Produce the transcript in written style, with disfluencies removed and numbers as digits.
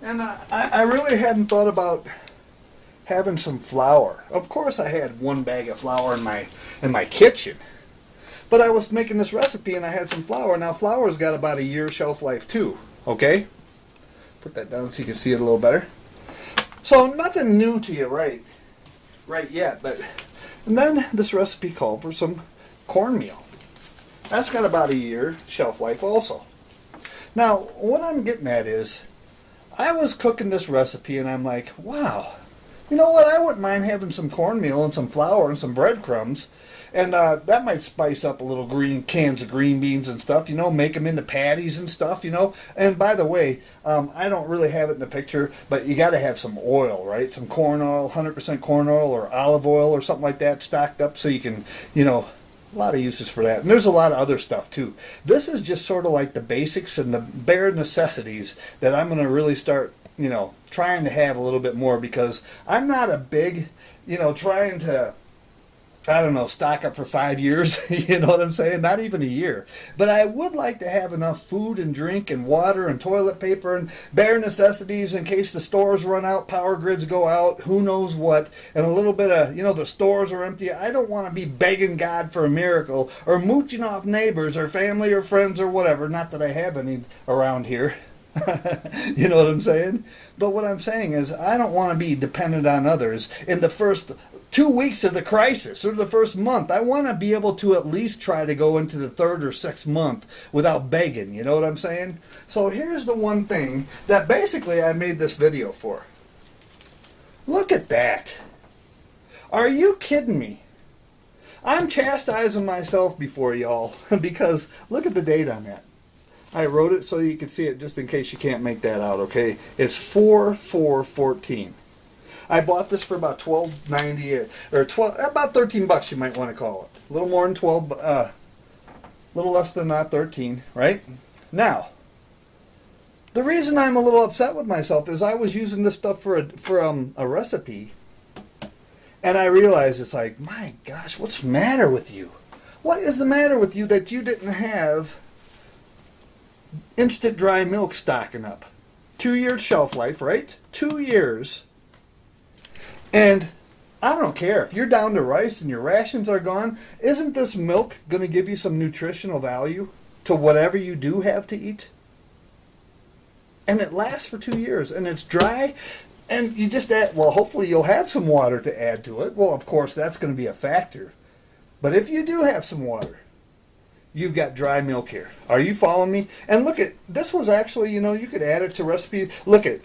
And I really hadn't thought about having some flour. Of course, I had one bag of flour in my kitchen, but I was making this recipe and I had some flour. Now, flour's got about a year shelf life too. Okay, put that down so you can see it a little better. So nothing new to you, right yet. But and then this recipe called for some cornmeal. That's got about a year shelf life also. Now, what I'm getting at is, I was cooking this recipe and I'm like, wow, you know what? I wouldn't mind having some cornmeal and some flour and some breadcrumbs. And that might spice up a little cans of green beans and stuff, make them into patties and stuff, And by the way, I don't really have it in the picture, but you got to have some oil, right? Some corn oil, 100% corn oil or olive oil or something like that stocked up so you can, a lot of uses for that. And there's a lot of other stuff too. This is just sort of like the basics and the bare necessities that I'm going to really start, trying to have a little bit more, because I'm not a big, trying to, I don't know, stock up for 5 years, you know what I'm saying? Not even a year. But I would like to have enough food and drink and water and toilet paper and bare necessities in case the stores run out, power grids go out, who knows what, and a little bit of, the stores are empty. I don't want to be begging God for a miracle or mooching off neighbors or family or friends or whatever. Not that I have any around here. You know what I'm saying? But what I'm saying is, I don't want to be dependent on others in the first 2 weeks of the crisis or the first month. I want to be able to at least try to go into the third or sixth month without begging. You know what I'm saying? So here's the one thing that basically I made this video for. Look at that. Are you kidding me? I'm chastising myself before y'all because look at the date on that. I wrote it so you can see it just in case you can't make that out, okay? It's 4/4/14. I bought this for about $12.90 or about $13 you might want to call it. A little more than 12, a little less than 13, right? Now, the reason I'm a little upset with myself is I was using this stuff for a recipe, and I realized it's like, my gosh, what's the matter with you? What is the matter with you that you didn't have instant dry milk stocking up? 2-year shelf life, right? 2 years. And I don't care if you're down to rice and your rations are gone. Isn't this milk going to give you some nutritional value to whatever you do have to eat? And it lasts for 2 years, and it's dry, and you just add, well, hopefully you'll have some water to add to it. Well, of course, that's going to be a factor. But if you do have some water, you've got dry milk here. Are you following me? And look at, this was actually, you could add it to recipes. Look at,